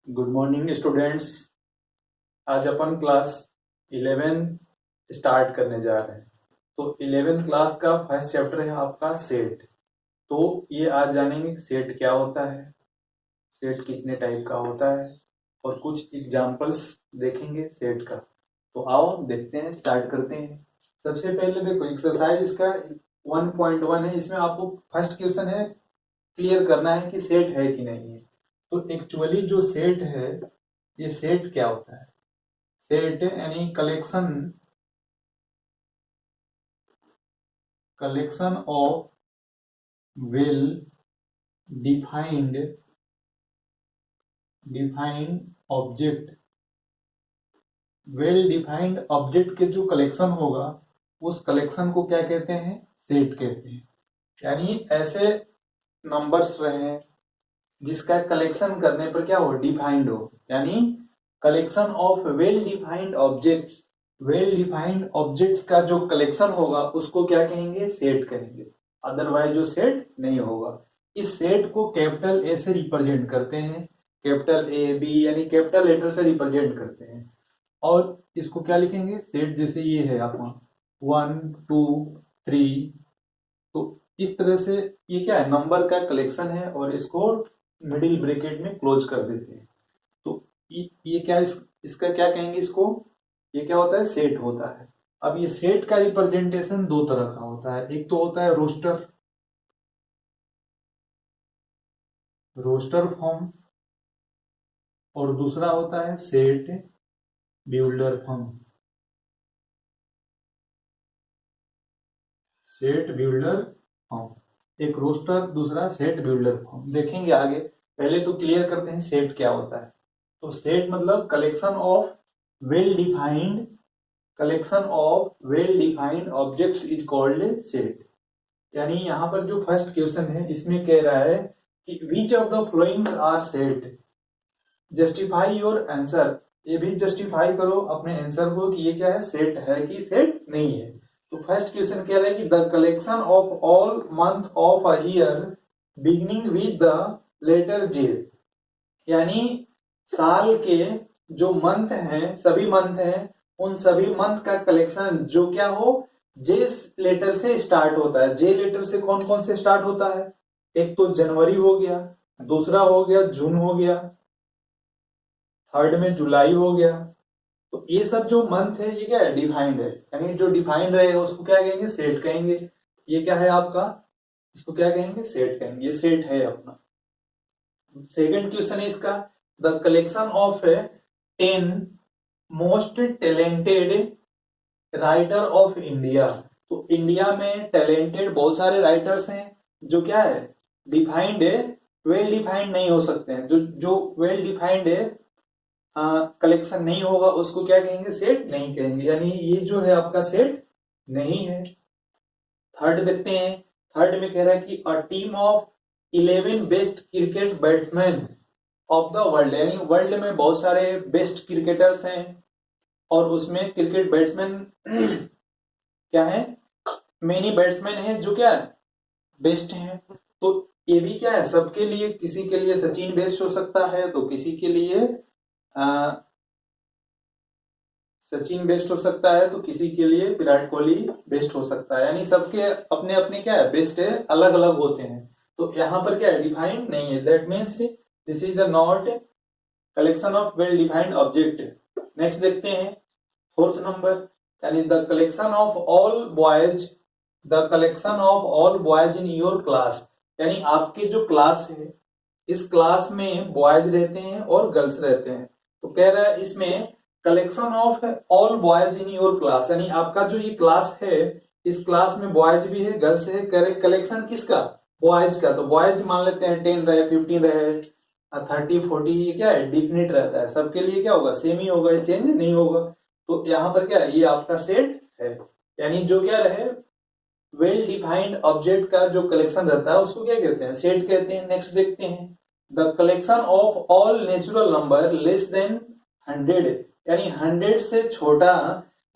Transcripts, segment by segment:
Good morning students. आज अपन class 11 start करने जा रहे हैं। तो 11th क्लास का फर्स्ट चैप्टर है आपका सेट। तो ये आज जानेंगे सेट क्या होता है, सेट कितने टाइप का होता है और कुछ एग्जांपल्स देखेंगे सेट का। तो आओ देखते हैं, स्टार्ट करते हैं। सबसे पहले देखो एक्सरसाइज इसका 1.1 है। इसमें आपको फर्स्ट क्वेश्चन है क्लियर करना है कि सेट है कि नहीं है। तो एक्चुअली जो सेट है, ये सेट क्या होता है? सेट यानी collection of well defined object. Well defined object के जो कलेक्शन होगा उस कलेक्शन को क्या कहते हैं? सेट कहते हैं। यानी ऐसे नंबर्स रहे जिसका कलेक्शन करने पर क्या हो? डिफाइंड हो। यानी collection of well defined objects, well defined objects का जो कलेक्शन होगा उसको क्या कहेंगे? सेट कहेंगे। अदरवाइज जो सेट नहीं होगा। इस सेट को कैपिटल ए से रिप्रेजेंट करते हैं, कैपिटल ए बी यानी कैपिटल लेटर से रिप्रेजेंट करते हैं। और इसको क्या लिखेंगे? सेट जैसे ये है आपका 1 2 3। तो इस तरह से ये क्या है? नंबर का कलेक्शन है और इसको मिडिल ब्रैकेट में क्लोज कर देते हैं। तो ये क्या इसका क्या कहेंगे इसको? ये क्या होता है? सेट होता है। अब ये सेट का रिप्रेजेंटेशन दो तरह का होता है। एक तो होता है रोस्टर, रोस्टर फॉर्म, और दूसरा होता है set builder form, set builder form. एक रोस्टर, दूसरा सेट बिल्डर फॉर्म। देखेंगे आगे। पहले तो क्लियर करते हैं सेट क्या होता है। तो सेट मतलब collection of well defined, collection of well defined objects is called set. यानी यहां पर जो फर्स्ट क्वेश्चन है इसमें कह रहा है कि which of the followings are set, justify your answer. ये भी जस्टिफाई करो अपने आंसर को कि ये क्या है? सेट है कि सेट नहीं है। तो फर्स्ट क्वेश्चन कह रहा है कि the collection of all month of a year beginning with the letter J. यानी साल के जो मंथ हैं, सभी मंथ हैं, उन सभी मंथ का कलेक्शन जो क्या हो? जे लेटर से स्टार्ट होता है। जे लेटर से कौन कौन से स्टार्ट होता है? एक तो जनवरी हो गया, दूसरा हो गया जून हो गया, थर्ड में जुलाई हो गया। तो ये सब जो मंथ है ये क्या है? डिफाइंड है। यानी जो डिफाइंड रहेगा उसको क्या कहेंगे? सेट कहेंगे। ये क्या है आपका? इसको क्या कहेंगे? सेट कहेंगे। ये सेट है अपना। सेकंड क्वेश्चन है इसका, the collection of 10 most talented writer of India. तो इंडिया में टैलेंटेड बहुत सारे राइटर्स हैं जो क्या है? डिफाइंड है, वेल डिफाइंड नहीं हो सकते हैं। जो जो वेल डिफाइंड है कलेक्शन नहीं होगा उसको क्या कहेंगे? सेट नहीं कहेंगे। यानी ये जो है आपका सेट नहीं है। थर्ड देखते हैं। थर्ड में कह रहा है कि a team of 11 best cricket batsman of the world. यानी वर्ल्ड में बहुत सारे बेस्ट क्रिकेटर्स हैं और उसमें क्रिकेट बैट्समैन क्या है? मेनी बैट्समैन हैं जो क्या है? बेस्ट हैं। तो ये भी क्या है? सबके लिए, किसी के लिए सचिन बेस्ट हो सकता है तो किसी के लिए सचिन बेस्ट हो सकता है तो किसी के लिए विराट कोहली बेस्ट हो सकता है। यानी सबके अपने अपने क्या है? बेस्ट है, अलग अलग होते हैं। तो यहां पर क्या है? डिफाइंड नहीं है। That means this is the not collection of well defined object. Next देखते हैं फोर्थ नंबर, यानी the collection of all boys, the collection of all boys in your class. यानी आपके जो क्लास है, इस क्लास में बॉयज रहते हैं और गर्ल्स रहते हैं। तो कह रहा है इसमें collection of all boys in your class. यानी आपका जो ये क्लास है, इस क्लास में बॉयज भी है, गर्ल्स है। कलेक्शन किसका? बॉयज का। तो बॉयज मान लेते हैं 10 रहे, 15 रहे, 30 40, ये क्या है? डिफिनिट रहता है। सबके लिए क्या होगा? सेम ही होगा, चेंज नहीं होगा। तो यहां पर क्या है? ये आपका सेट है। यानी जो क्या रहे, वेल डिफाइंड ऑब्जेक्ट का जो कलेक्शन रहता है उसको क्या कहते हैं? सेट कहते हैं। नेक्स्ट देखते हैं, the collection of all natural number less than 100। यानी 100 से छोटा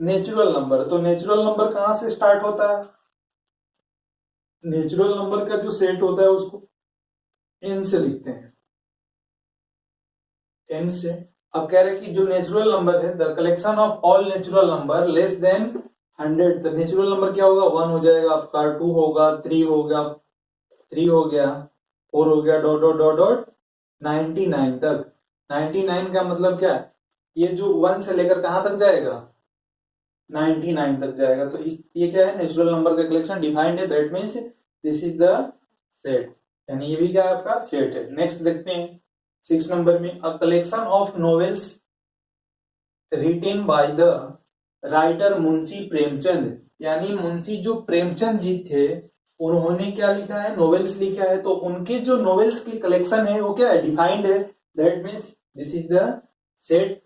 नेचुरल नंबर। तो नेचुरल नंबर कहां से स्टार्ट होता है? नेचुरल नंबर का जो सेट होता है उसको एन से लिखते हैं। 10 से। अब कह रहे हैं कि जो नेचुरल नंबर है, the collection of all natural number less than 100, तो नेचुरल नंबर क्या होगा, 1 हो जाएगा आपका, 2 होगा, 3 हो गया, 3 हो गया, 4 हो गया, डॉट डॉट डॉट डॉट 99 तक। 99 का मतलब क्या है, ये जो 1 से लेकर कहां तक जाएगा, 99 तक जाएगा। तो इस ये क्या है, नेचुरल नंबर का कलेक्शन डिफाइंड है, that means this is the set, यानी ये भी क्या है आपका सेट है। नेक्स्ट देखते हैं 6 नंबर में, a collection of novels written by the writer Munshi Premchand, यानी मुंशी जो प्रेमचंद जी थे उन्होंने क्या लिखा है, नॉवेल्स लिखा है, तो उनके जो नॉवेल्स की कलेक्शन है वो क्या है, डिफाइंड है, that means this is the set.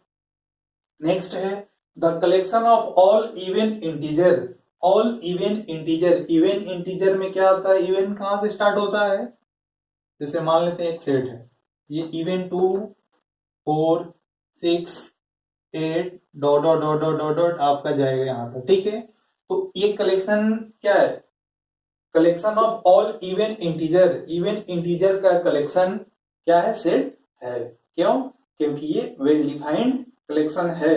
Next है the collection of all even integer, all even integer, even integer में क्या आता है, इवन कहां से स्टार्ट होता है, जैसे मान लेते हैं एक सेट है, ये even 2 4 6 8 dot dot dot dot dot dot आपका जाएगा यहाँ पर, ठीक है। तो ये कलेक्शन क्या है, collection of all even integer, even integer का कलेक्शन क्या है, सेट है। क्यों, क्योंकि ये वेल डिफाइंड कलेक्शन है।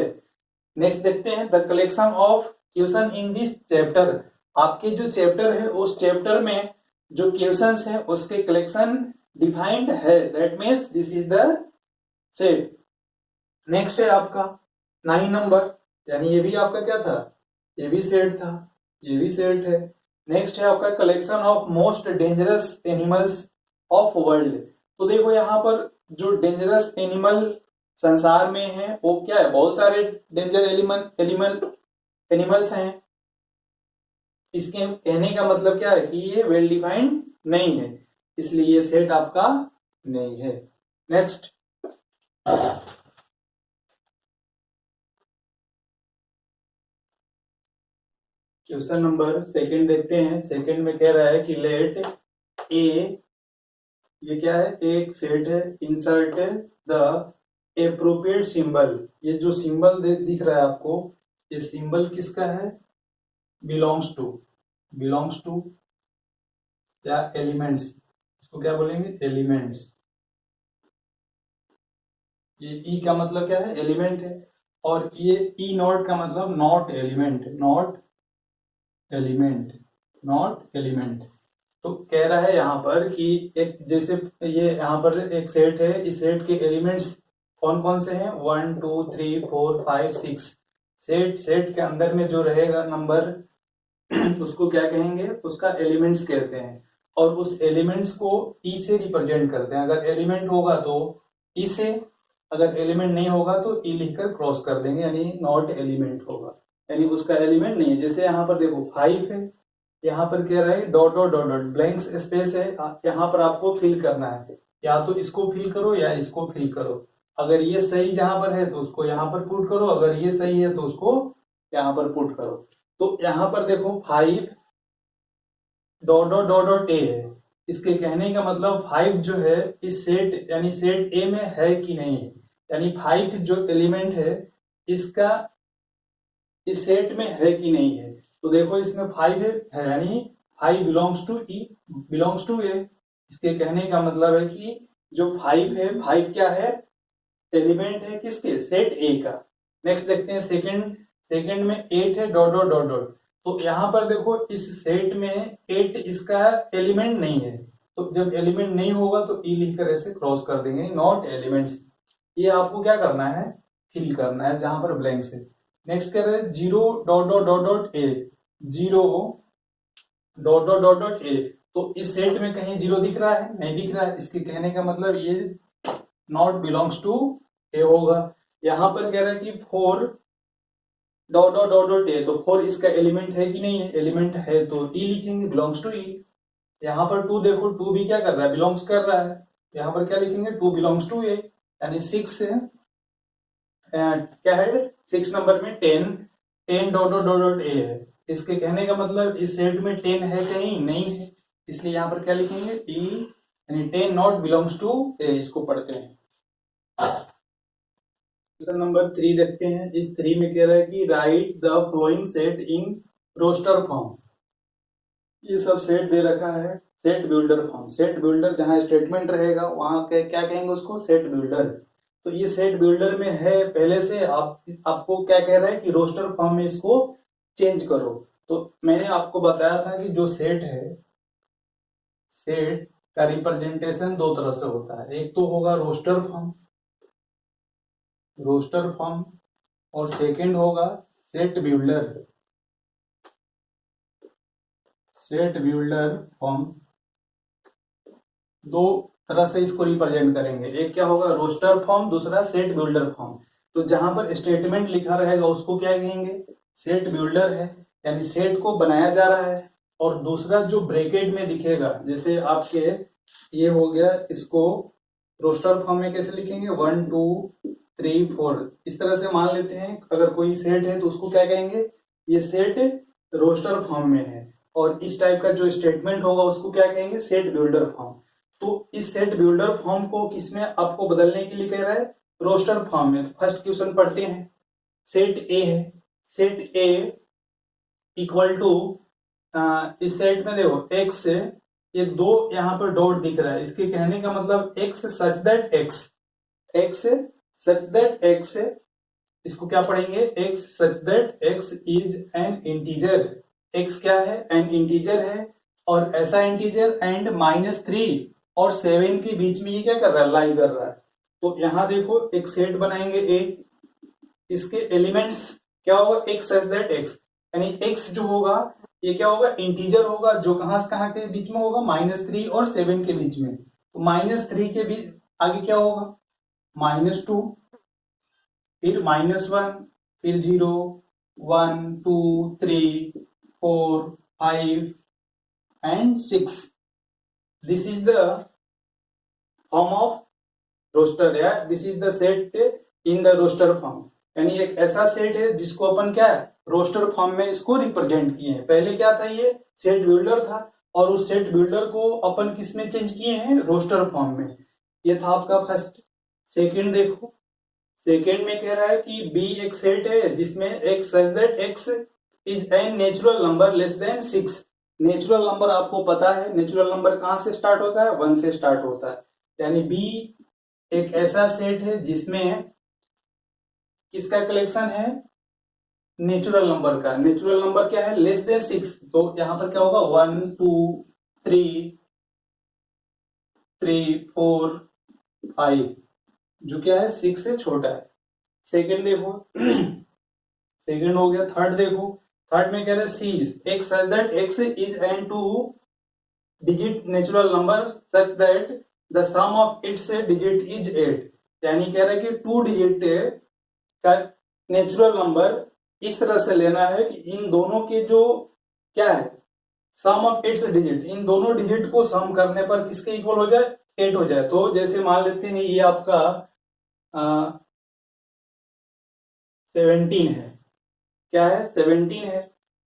नेक्स्ट देखते हैं the collection of question in this chapter, आपके जो चैप्टर है उस चैप्टर में जो क्वेश्चंस है उसके कलेक्शन डिफाइंड है, that means this is the set. Next है आपका 9 नंबर, यानी ये भी आपका क्या था, ये भी सेट था, ये भी सेट है। नेक्स्ट है आपका collection of most dangerous animals of world, तो देखो यहाँ पर जो डेंजरस एनिमल संसार में है वो क्या है, बहुत सारे डेंजर एनिमल्स हैं। इसके कहने का मतलब क्या है कि ये वेल डिफाइंड नहीं है, इसलिए ये सेट आपका नहीं है। नेक्स्ट क्वेश्चन नंबर सेकंड देखते हैं। सेकंड में कह रहा है कि लेट ए, ये क्या है, एक सेट है, इंसर्ट द एप्रोप्रिएट सिंबल, ये जो सिंबल दिख रहा है आपको, ये सिंबल किसका है, बिलोंग्स टू या एलिमेंट्स, इसको क्या बोलेंगे, एलिमेंट्स। ये ई का मतलब क्या है, एलिमेंट है, और ये ई नॉट का मतलब नॉट एलिमेंट, नॉट एलिमेंट। तो कह रहा है यहाँ पर कि एक जैसे ये यहाँ पर एक सेट है, इस सेट के एलिमेंट्स कौन कौन से हैं, 1 2 3 4 5 6, सेट के अंदर में जो रहेगा नंबर उसको क्या कहेंगे, उसका एलिमेंट्स कहते हैं, और उस एलिमेंट्स को ई से रिप्रेजेंट करते हैं। अगर एलिमेंट होगा तो ई से, अगर एलिमेंट नहीं होगा तो ई लिखकर क्रॉस कर देंगे, यानी नॉट एलिमेंट होगा, यानी उसका एलिमेंट नहीं है। जैसे यहाँ पर देखो 5 है, यहाँ पर कह रहा है dot dot dot dot blank space है, यहाँ पर आपको फिल करना है, या तो इसको फिल करो या इसको फिल करो। अगर ये सही जहां पर है तो उसको यहाँ पर पुट करो, अगर ये सही है तो उसको यहाँ पर पुट करो। तो यहाँ पर देखो 5 dot dot dot dot A है, इसके कहने का मतलब 5 जो है इस सेट यानी सेट ए में है कि नहीं है, यानी 5 जो एलिमेंट है इसका इस सेट में है कि नहीं है। तो देखो इसमें 5 है, यानी 5 belongs to E, belongs to A. इसके कहने का मतलब है कि जो 5 है, 5 क्या है, एलिमेंट है किसके, सेट ए का। नेक्स्ट देखते हैं सेकंड में 8 है, डॉट डॉट डॉट डॉट। तो यहां पर देखो इस सेट में 8 इसका एलिमेंट नहीं है, तो जब एलिमेंट नहीं होगा तो ई लिखकर ऐसे क्रॉस कर देंगे, नॉट एलिमेंट्स। ये आपको क्या करना है, फिल करना है जहां पर ब्लैंक से। नेक्स्ट कह रहे हैं 0 dot dot dot dot A, 0 dot dot dot dot A. तो इस सेट में कहीं 0 दिख रहा है, नहीं दिख रहा है, इसके कहने का मतलब ये नॉट बिलोंग्स टू ए होगा। यहां पर कह रहा है कि 4 dot dot dot dot A, तो 4 इसका एलिमेंट है कि नहीं है, एलिमेंट है तो ई लिखेंगे, बिलोंग्स टू ई। यहाँ पर 2 देखो, 2 भी क्या कर रहा है, बिलोंग्स कर रहा है, यहाँ पर क्या लिखेंगे, 2 बिलोंग्स टू ए। यानी 6 क्या है, 6 नंबर में 10 dot dot dot dot A है, इसके कहने का मतलब इस सेट में 10 है कहीं नहीं है, इसलिए यहाँ पर क्या लिखेंगे, ई, यानी 10 नॉट बिलोंग्स टू ए। इसको पढ़ते हैं। क्वेश्चन नंबर 3 देखते हैं। इस 3 में कह रहा है कि right the flowing set in roster form, ये सब सेट दे रखा है set builder form. Set builder जहां स्टेटमेंट रहेगा वहां क्या कहेंगे उसको, सेट बिल्डर। तो ये सेट बिल्डर में है पहले से, आपको क्या कह रहा है कि रोस्टर फॉर्म में इसको चेंज करो। तो मैंने आपको बताया था कि जो सेट है, सेट का रिप्रेजेंटेशन दो तरह से होता है, एक तो होगा रोस्टर फॉर्म, रोस्टर फॉर्म, और सेकंड होगा set builder, set builder form. दो तरह से इसको रिप्रेजेंट करेंगे, एक क्या होगा रोस्टर फॉर्म, दूसरा सेट बिल्डर फॉर्म। तो जहां पर स्टेटमेंट लिखा रहेगा उसको क्या कहेंगे, सेट बिल्डर है, यानी सेट को बनाया जा रहा है। और दूसरा जो ब्रैकेट में दिखेगा, जैसे आपके ये हो गया, इसको रोस्टर फॉर्म में कैसे लिखेंगे, 1 2 3 4 इस तरह से मान लेते हैं। अगर कोई सेट है तो उसको क्या कहेंगे, ये सेट रोस्टर फॉर्म में है। और इस टाइप का जो स्टेटमेंट होगा उसको क्या कहेंगे, सेट बिल्डर फॉर्म। तो इस सेट बिल्डर फॉर्म को किसमें आपको बदलने के लिए कह रहा है, रोस्टर फॉर्म में। फर्स्ट क्वेश्चन पढ़ते हैं, सेट ए है, सेट ए इक्वल टू, इस सेट में देखो एक्स, ये दो यहाँ पर डॉट दिख रहा है, इसके कहने का मतलब x such that x, x such that x, इसको क्या पढ़ेंगे, x such that X is N integer. X क्या है, एन इंटीजर है, और ऐसा इंटीजर एंड -3 और 7 के बीच में ये क्या कर रहा है, लाई कर रहा है। तो यहां देखो एक सेट बनाएंगे ए, इसके एलिमेंट्स क्या होगा, एक्स सच दैट एक्स, यानी एक्स जो होगा ये क्या होगा, इंटीजर होगा, जो कहां से कहां के बीच में होगा, -3 और 7 के बीच में। तो -3 के बीच आगे क्या होगा, -2, फिर -1, फिर 0 1 2 3 4 5 and 6। This is the form of roster, या this is the set in the roster form. यानी एक ऐसा सेट है जिसको अपन क्या है, रोस्टर फॉर्म में इसको रिप्रेजेंट किए हैं। पहले क्या था, ये सेट बिल्डर था, और उस सेट बिल्डर को अपन किस में चेंज किए हैं, रोस्टर फॉर्म में। ये था आपका फर्स्ट। सेकंड देखो, सेकंड में कह रहा है कि बी एक सेट है जिसमें x such that X is N natural number less than 6। Natural number आपको पता है, नेचुरल नंबर कहां से स्टार्ट होता है, 1 से स्टार्ट होता है। यानी बी एक ऐसा सेट है जिसमें किसका कलेक्शन है, नेचुरल नंबर का। नेचुरल नंबर क्या है, लेस देन 6। तो यहां पर क्या होगा, 1 2 3 3 4 5, जो क्या है 6 से छोटा है। सेकंड देखो सेकंड हो गया। थर्ड देखो, थर्ड में कह रहा है C X such that X is an two digit natural number such that the sum of its digit is 8। यानी कह रहा है कि 2 डिजिट का नेचुरल नंबर इस तरह से लेना है कि इन दोनों के जो क्या है, सम ऑफ इट्स डिजिट, इन दोनों डिजिट को सम करने पर किसके इक्वल हो जाए, 8 हो जाए। तो जैसे मान लेते हैं ये आपका 17 है, क्या है 17 है।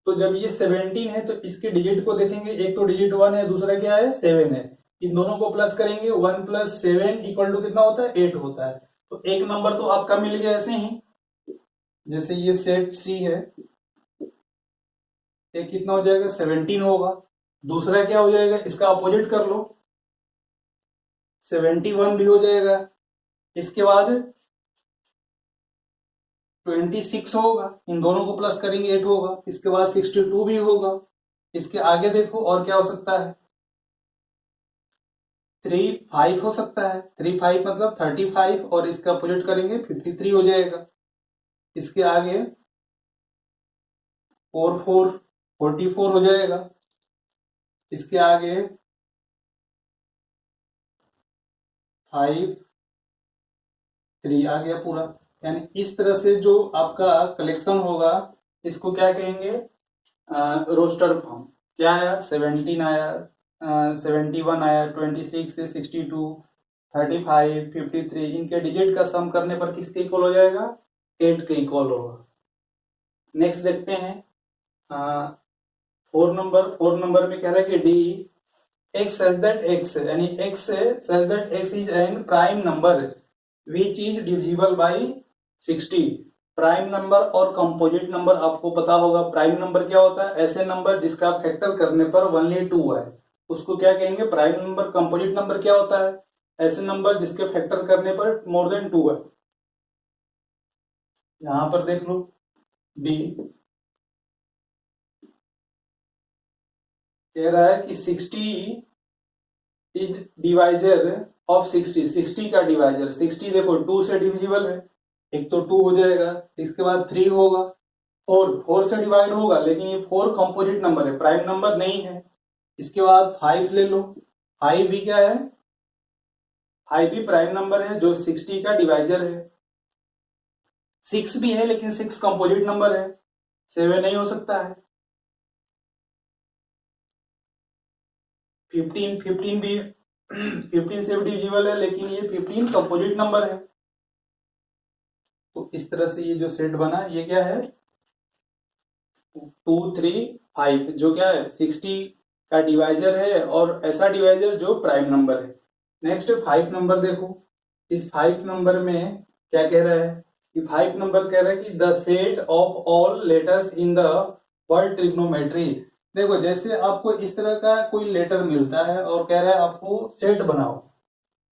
तो जब ये 17 है तो इसके डिजिट को देखेंगे, एक तो डिजिट 1 है, दूसरा क्या है 7 है। इन दोनों को प्लस करेंगे, 1 + 7 इक्वल टू कितना होता है, 8 होता है। तो एक नंबर तो आपका मिल गया ऐसे ही, जैसे ये सेट सी है, एक कितना हो जाएगा 17 होगा। दूसरा क्या हो जाएगा, इसका अपोजिट कर लो, 71 भी हो जाएगा। इसके बाद 26 होगा, इन दोनों को प्लस करेंगे 8 होगा। इसके बाद 62 भी होगा। इसके आगे देखो और क्या हो सकता है, 35 हो सकता है। 35 मतलब 35, और इसका अपोजिट करेंगे 53 हो जाएगा। इसके आगे 44 हो जाएगा। इसके आगे 5 3 आ गया पूरा। यानी इस तरह से जो आपका कलेक्शन होगा इसको क्या कहेंगे, रोस्टर फॉर्म। क्या आया, 17 आया, 71 आया, 26 से 62, 35, 53, इनके डिजिट का सम करने पर किसके इक्वल हो जाएगा, 8 के इक्वल होगा। नेक्स्ट देखते हैं 4 नंबर में कह रहा है कि D X such that X, यानी X such that X is an prime number which is divisible by 60। Prime number और कंपोजिट नंबर आपको पता होगा। प्राइम नंबर क्या होता है, ऐसे नंबर जिसका फैक्टर करने पर ओनली 2 है, उसको क्या कहेंगे प्राइम नंबर। कंपोजिट नंबर क्या होता है, ऐसे नंबर जिसके फैक्टर करने पर मोर देन 2 है। यहां पर देख लो बी कह रहा है कि 60 इज डिवाइजर ऑफ 60, 60 का डिवाइजर, 60 देखो 2 से डिविजिबल है, एक तो 2 हो जाएगा, इसके बाद 3 होगा, 4 से डिवाइड होगा, लेकिन ये 4 कंपोजिट नंबर है, प्राइम नंबर नहीं है। इसके बाद 5 ले लो, 5 भी क्या है, 5 भी प्राइम नंबर है जो 60 का डिवाइजर है। 6 भी है लेकिन 6 कंपोजिट नंबर है, 7 नहीं हो सकता है। 15 भी 15 से भी डिविजिबल है लेकिन ये 15 कंपोजिट नंबर है। तो इस तरह से ये जो सेट बना ये क्या है, 2 3 5 जो क्या है 60 का डिवाइजर है और ऐसा डिवाइजर जो प्राइम नंबर है। नेक्स्ट 5 नंबर देखो, इस 5 नंबर में क्या कह रहा है कि 5 नंबर कह रहा है कि the set of all letters in the word trigonometry. देखो जैसे आपको इस तरह का कोई लेटर मिलता है और कह रहा है आपको सेट बनाओ,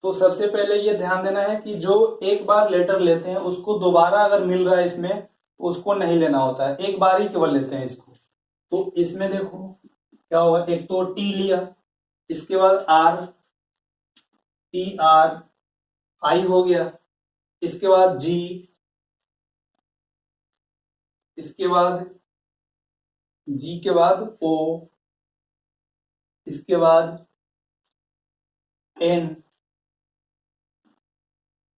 तो सबसे पहले ये ध्यान देना है कि जो एक बार लेटर लेते हैं उसको दोबारा अगर मिल रहा है इसमें उसको नहीं लेना होता है, एक बार ही केवल लेते हैं इसको। तो इसमें देखो क्या होगा, एक तो टी लिया, इसके बाद आर, टी आर आई हो गया, इसके बाद जी, इसके बाद जी के बाद ओ, इसके बाद एन।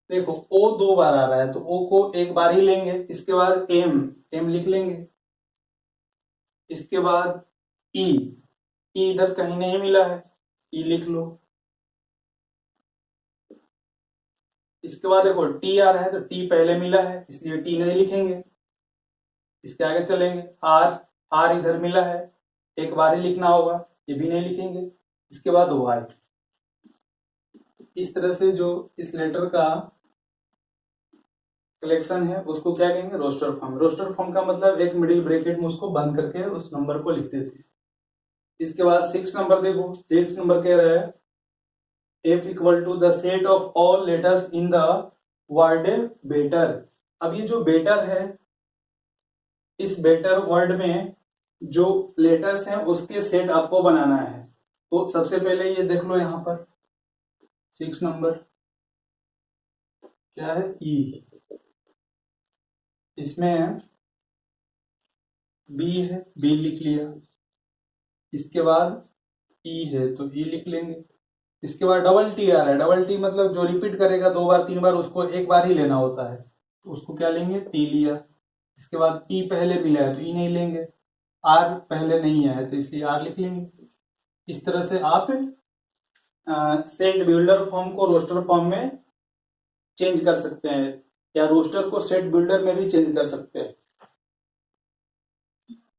देखो ओ 2 बार आ रहा है तो ओ को एक बार ही लेंगे, इसके बाद एम लिख लेंगे, इसके बाद ई, इधर कहीं नहीं मिला है, ई लिख लो। इसके बाद देखो टी आ रहा है तो टी पहले मिला है इसलिए टी नहीं लिखेंगे। इसके आगे चलेंगे, आर इधर मिला है, एक बार ही लिखना होगा, ये भी नहीं लिखेंगे। इसके बाद वाई। इस तरह से जो इस लेटर का कलेक्शन है उसको क्या कहेंगे, रोस्टर फॉर्म। रोस्टर फॉर्म का मतलब एक मिडिल ब्रैकेट में उसको बंद करके उस नंबर को लिख देते हैं। इसके बाद 6 नंबर देखो, 6 नंबर कह रहा है f equal to the set of all letters in the word better. अब ये जो बेटर है, इस बेटर वर्ड में जो लेटर्स हैं उसके सेट आपको बनाना है। तो सबसे पहले ये देख लो यहां पर 6 नंबर क्या है, ई, इसमें बी है, बी लिख लिया, इसके बाद ई है तो ई लिख लेंगे, इसके बाद डबल टी आ रहा है, डबल टी मतलब जो रिपीट करेगा 2 बार 3 बार उसको एक बार ही लेना होता है, तो उसको क्या लेंगे, टी लिया। इसके बाद ई पहले मिला है तो ई नहीं लेंगे, आर पहले नहीं आया है तो इसलिए आर लिख लेंगे। इस तरह से आप सेट बिल्डर फॉर्म को रोस्टर फॉर्म में चेंज कर सकते हैं या रोस्टर को सेट बिल्डर में भी चेंज कर सकते हैं।